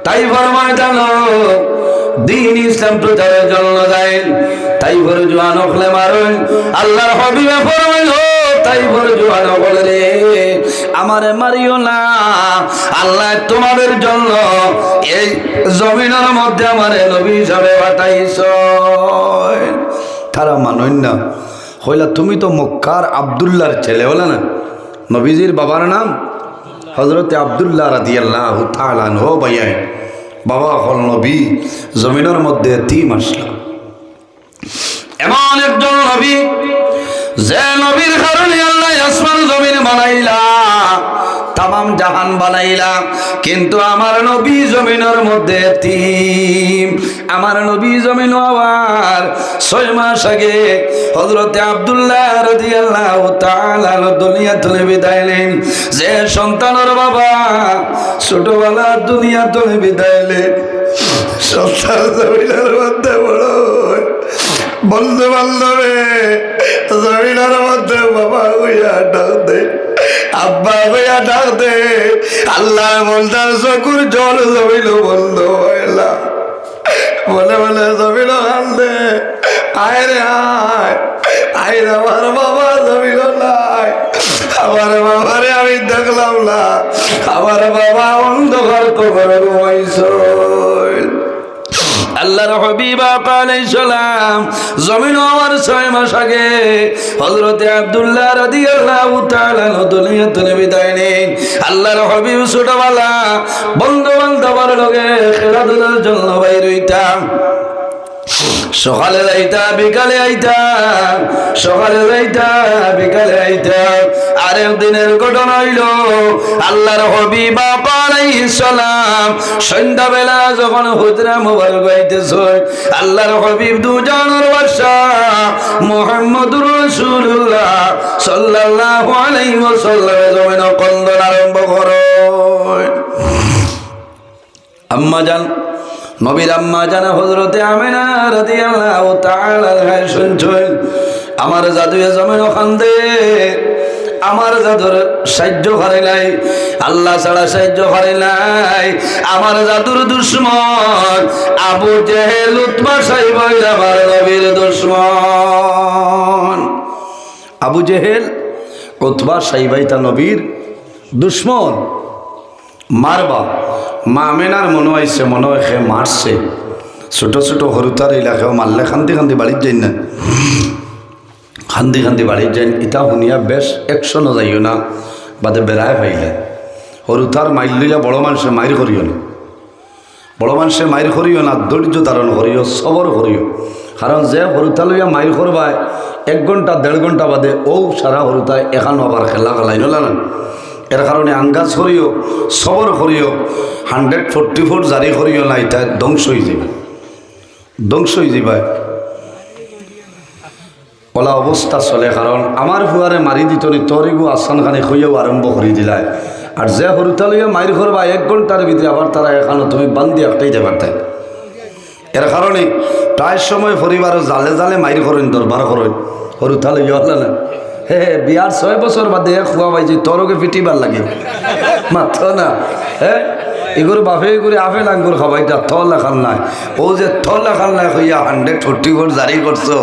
তাইফের ময়দানে দিন ইসলাম প্রচারের জন্য যায়। তাইফের জওয়ান হলে মারেন আল্লাহর হাবিবে ফরমাইল তাইফের জওয়ান হলে রে আমারে মারিও না, আল্লাহ তোমাদের জন্য এই জমিনের মধ্যে আমারে নবী হিসাবে পাঠাইছো। তারা মানই না, হইলা তুমি তো মক্কার আব্দুল্লাহর ছেলে বলে না, নবীজির বাবার নাম হযরতে আব্দুল্লাহ রাদিয়াল্লাহু তাআলা আনহু। ভাইয়া বাবা হল নবী, জমিনের মধ্যে এতিম আসলো। এমন একজন নবী যে নবীর কারণে আল্লাহ আসমান জমিন বানাইলা, তামাম জাহান বানাইলা, কিন্তু আমার নবী জমিনের মধ্যে এতিম। আমার নবী জমিন আবার 6 মাস আগে হযরতে আব্দুল্লাহ রাদিয়াল্লাহু তাআলা দুনিয়া থেকে বিদায় নেন। যে সন্তানের বাবা ছোটবেলা দুনিয়া থেকে বিদায় নেন, সন্তান জমিনের মধ্যে বড় বন্ধু বান্ধবে জমিনের মধ্যে বাবা হইয়া ডাক দে, আব্বা হইয়া ডাক দে, আল্লাহ বলতার চকুর জল জমিল বন্ধ হইলা বলে বলে জমিল কান্দে, আয় রে আয় আয় রে আমার বাবা জমিল নাই, আমার বাবারে আমি দেখলাম না, আমার বাবা অন্ধকার কবরে ঘুমাইছে। আল্লাহর হাবিব আলাইহিস সালাম জমিন আমার 6 মাস আগে হযরতে আব্দুল্লাহ রাদিয়াল্লাহু তাআলা দুনিয়া থেকে বিদায় নেন। আল্লাহর হাবিব ছোটবেলা বন্ধু বান্ধবের লগে খেলাধুলার জন্য বাইর হইতাম, সকালে যাইতা বিকালে আইতা, সকালে যাইতা বিকালে আইতা। আর একদিনের ঘটনা হইল আল্লাহর হাবিব আলাইহিস সালাম সন্ধ্যাবেলা যখন হুজরা মোবারক গাইতেছে, আল্লাহর হাবিব দুজনের বাদশা মুহাম্মদুর রাসূলুল্লাহ সাল্লাল্লাহু আলাইহি ওয়াসাল্লাম জমিন কন্দন আরম্ভ করে। আম্মা জান নবীর আম্মা জানা হযরতে আমিনা রাদিয়াল্লাহু তাআলা আনহা শুনছেন আমার জাদু জমিন কান্দে, আমার জাদুর সাহায্য করে নাই, আল্লাহ ছাড়া সাহায্য করে নাই। আমার জাদুর দুশ্মন আবু জেহেল উতবা সাইবাই আমার নবীর দুশ্মন। আবু জেহেল উতবা সাইবাই তা নবীর দুশ্মন। মারবা মা আমেনার মনে হয়েছে, মনে হয় সে মারছে। ছোট ছোট হরুতার এলাকাও মারলে খান্দি খান্দি বাড়ির যাই না, খান্দি খান্দি বাড়ির যাই। ইটা শুনিয়া বেশ একশো যাইও না, বাদে বেড়ায় পাইলে হরুতার মাইল লইয়া বড় মানুষে মাইর করিও না, বড় মানুষে মাইর করিও না, ধৈর্য ধারণ করিও, সবর করিও। কারণ যে হরুতা লইয়া মাইর করবায় 1 ঘন্টা 1.5 ঘন্টা বাদে ও সারা হরুতায় এখানো আবার খেলা খেলাই নলা না। এর কারণে আঙ্গাজ করিও, সবর করিও, 144 জারি করিও না, এটা ধ্বংস হয়ে যাবে, ধ্বংস হয়ে যাবে। ওলা অবস্থা চলে। কারণ আমার ফুয়ারে মারি দিত নি, তরিগু আসান খানে খুঁয়েও আরম্ভ করে দিলায়। আর যে হরুতা লইয়া মাইর করবা 1 ঘন্টার ভিতরে আবার তারা এখানো তুমি বান্ধি একটাই যাবার তাই। এর কারণে প্রায় সময় পরিবারও জালে জালে মাইর করেন, দরবার করেন, হরুতা লইয়া হল না। হে বিয়ার 6 বছর বাদে খুয়া পাইছি তরকে পিটিবার লাগে মাত্র না। হ্যাঁ এগুলো বাপে করে আপেল আঙ্গুর খাবাইটা থল লেখান নাই, ও যে থল লেখান নাই হইয়া 144 জারি করছো,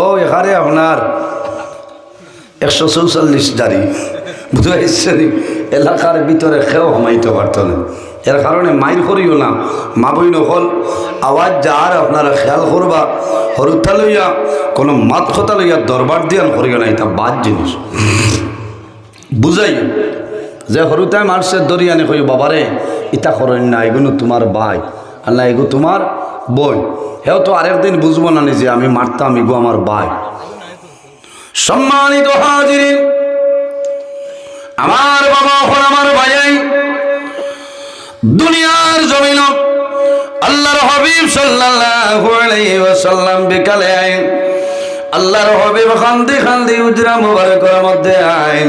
ও এখানে আপনার 144 জারি বুঝতে এলাকার ভিতরে খেয়েও হমাইতে পারত না। এর কারণে মাইর করিও না, মা বই নকল আওয়াজ যার আপনারা খেয়াল করবা। হরুতা লইয়া কোনো মাত কথা লইয়া দরবার দিয়ান করিও না, এটা বাদ জিনিস বুঝাই। যে হরুতায় মারছে দরিয়ানে কই বাবারে ইটা করেন না, এগুলো তোমার ভাই আর না এগো তোমার বই। হেও তো আরেকদিন বুঝবো না যে আমি মারতাম, এগো আমার ভাই। সম্মানিত হাজিরিন, আমার বাবা এখন আমার ভাই দুনিয়ার জমিন আল্লাহর হাবিব সাল্লাল্লাহু আলাইহি ওয়াসাল্লাম বিকালে আইন, আল্লাহর হাবিব খান্দি খান্দি উজরা মুবারকের মধ্যে আইন।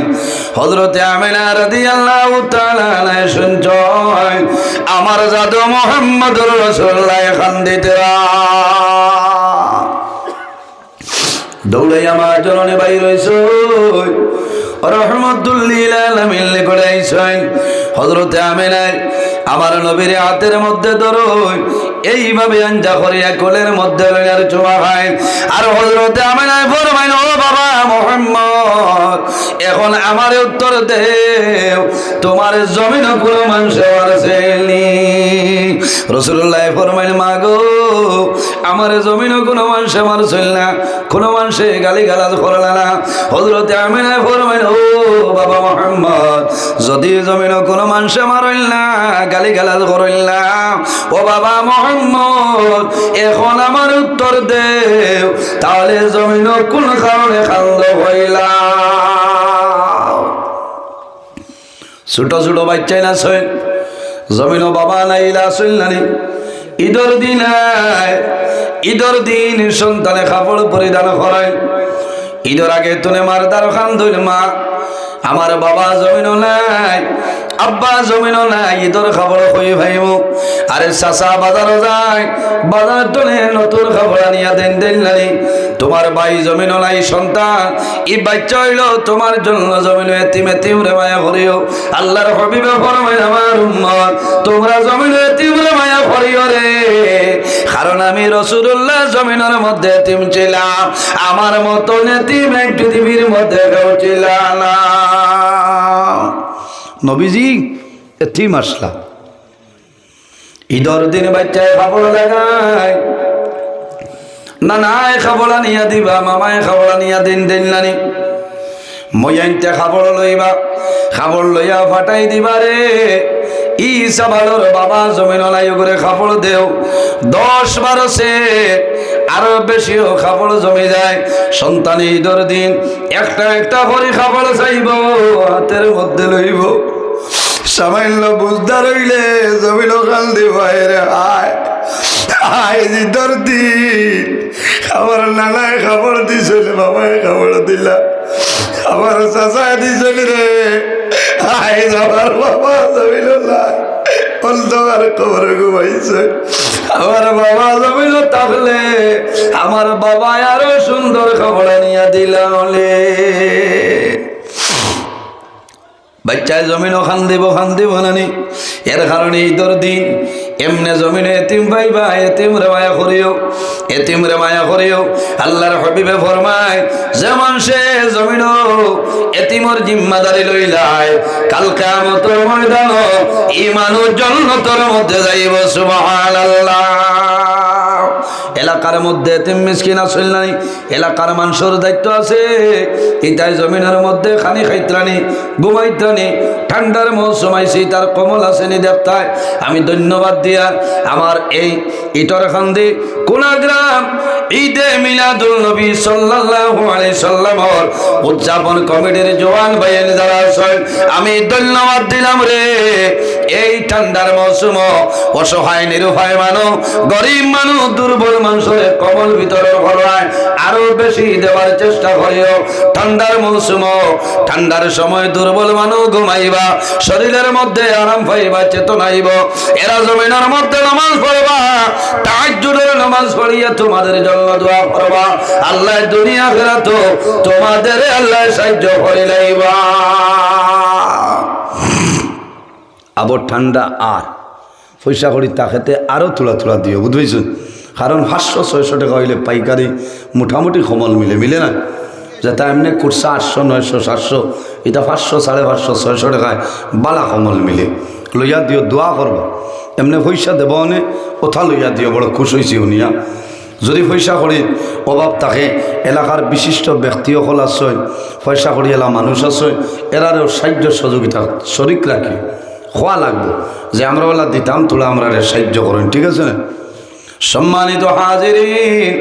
হযরতে আমিনা রাদিয়াল্লাহু তাআলা আনহা শুনছেন আমার জাদু মুহাম্মদুর রাসূলুল্লাহ খান্দিতে দৌড়াই আমার জননে বাইর হইছে। রহমাতুল লিল আলামিন করে আইছেন হযরতে আমিনা আমার নবীর হাতের মধ্যে ধরো এইভাবে আঞ্জা করিয়া কোলের মধ্যে লইয়ার চুমা খায় আর হযরতে আমিনা ফরমাইল ও বাবা মুহাম্মদ এখন আমারে উত্তর দেও তোমার জমিন কোনো মানুষ মারছেনি রাসূলুল্লাহ ফরমাইল মা গো আমার জমিন কোনো মানুষ মারছিল না কোনো মানুষে গালি গালাজ করল না হযরতে আমিনা ফরমাইল ও বাবা মুহাম্মদ যদি জমিন কোনো মানুষ মারল না গালি গালাজ করল না ও বাবা মুহাম্মদ এখন আমার উত্তর দেও তাহলে জমিন কোন কারণে খান্দ হইলা ছোট ছোট বাচ্চাই না ছয় জমিন বাবা নাইলা শুনলানি ঈদর দিন সন্তানে কাপড় পরিধান করায় ঈদের আগে তুলে মারদার খান ধইল মা আমার বাবা জমিনও নাই আব্বা জমিনও নাই ঈদের খাবার হয়ে ভাইব আরে চাচা বাজারও যায় বাজার তুলে নতুন খাবার আনিয়া দেন দেন নানি তোমার ভাই জমিনও নাই সন্তান এই বাচ্চা হইল তোমার জন্য জমিন এতিম এতিম রে মায়া করিও আল্লাহর হাবিবে ফরমায় আমার উম্মত তোমরা জমিন এতিম রে মায়া করিও রে কারণ আমি রাসূলুল্লাহ জমিনের মধ্যে এতিম ছিলাম আমার মতো এতিম এক পৃথিবীর মধ্যে কেউ ছিল না নবীজি এতিম আসলা ঈদের দিন বাচ্চায় খাবার লাগায় নানায় খাবার নিয়া দিবা মামায় খাবার নিয়া দিন দিন নানি মইয়াইতে খাবার লইবা খাবার লইয়া ফাটাই দিবা রে ঈসা ভালোর বাবা জমিন নাই করে খাবার দেও 10-12 সে আরো বেশিও খাবার জমে যায় সন্তান ঈদের দিন একটা একটা করে খাবার চাইব হাতের মধ্যে লইব সামান্য বুঝদার হইলে জমিন খাল দিব রে আয় আয় ঈদের দিন আমার নানায় খাবার দিছিল বাবায় খাবার দিলা আমার চাচায় দিছিল রে আয় আমার বাবা জমিন অন্ধকার কবরে ঘুমাইছে আমার বাবা জমিন থাকলে আমার বাবা আরো সুন্দর খবর নিয়ে দিলাম বাচ্চায় জমিন খান দিব নানি এর কারণে ঈদের দিন এমনে জমিনে এতিম পাইবা এতিম রে মায়া করিও আল্লাহর হাবিবে ফরমায় যেমন সে জমিন এতিমর জিম্মাদারি লইলায় কাল কিয়ামতের ময়দান এই মানুষ জান্নাতের মধ্যে যাইব সুবহানাল্লাহ এলাকার মধ্যে এতিম মিসকিন আসল নাই এলাকার মানুষের দায়িত্ব আছে ইতাই জমিনের মধ্যে খানি খাইত্রানি ঘুমাইত্রানি ঠান্ডার মৌসুম আইসি তার কমল আসেনি দেখতায় আমি ধন্যবাদ দিয়া আমার এই ইটর খান্দি কোনাগ্রাম ঈদে মিলাদুল নবী সাল্লাল্লাহু আলাইহি সাল্লামের উদযাপন কমিটির জওয়ান ভাইয়ের যারা আছেন আমি ধন্যবাদ দিলাম রে এই ঠান্ডার মৌসুম অসহায় নিরুপায় মানুষ গরিব মানুষ দুর্বল মানুষের কমল ভিতরে ভরায় আরো বেশি দেওয়ার চেষ্টা করিও ঠান্ডার মৌসুম ঠান্ডার সময় দুর্বল মানুষ ঘুমাইবা শরীরের মধ্যে আরাম পাইবা চেতনা আইব এরা জমিনের মধ্যে নামাজ পড়বা তাহাজ্জুদের নামাজ পড়িয়া তোমাদের জন্য দোয়া করবা আল্লাহ দুনিয়া আখিরাত তোমাদের আল্লাহ সাহায্য করে লাইবা আবার ঠান্ডা আর পয়সা করি তাকেতে আরো তোলা দিও বুঝবেছ কারণ 500-600 টাকা হইলে পাইকারি মোটামুটি কমল মিলে না যেটা এমনি কুরসা 800-900-700 এটা 500-550-600 টাকায় বালা কমল মিলে লইয়া দিও দোয়া করবা এমনি পয়সা দেব অনে কোথা লইয়া দিও বড় খুশ হয়েছি উনিয়া যদি পয়সা করি অভাব থাকে এলাকার বিশিষ্ট ব্যক্তিসকল আছে পয়সা করি এলা মানুষ আছে এরারও সাহায্য সহযোগিতা শরিক রাখি খোয়া লাগবে যে আমরা ওলা দিতাম তোলা আমরা সাহায্য করেন ঠিক আছে না সম্মানিত হাজিরিন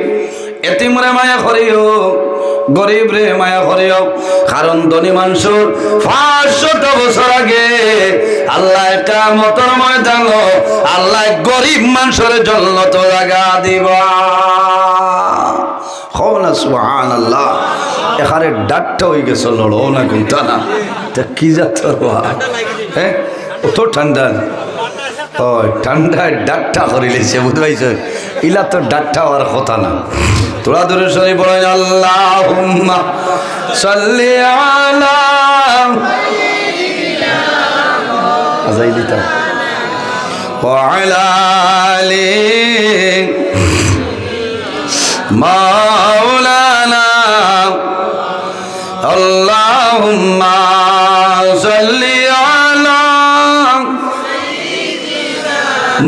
এতিম রে মায়া করিও গরিব রে মায়া করিও কারণ ধনী মানুষের 500 বছর আগে আল্লাহ কিয়ামতের ময়দান আল্লাহ গরিব মানুষের জান্নাত জায়গা দিবা কওনা সুবহানাল্লাহ এখানে ডাটটা হয়ে গেছে লড়ো না কিন্তু না তা কি যাচ্ছে হ্যাঁ অত ঠান্ডা ঠান্ডায় ডাট্টা করে লেছে বুঝতে পারছ ইলা তো ডাট্টা হওয়ার কথা না তোরা দূরে সরি বলেন আল্লাহুম্মা সাল্লি আলা আজাই দিতাম وعلى آل مولانا اللهم صل على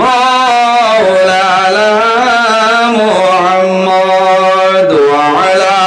مولانا محمد وعلى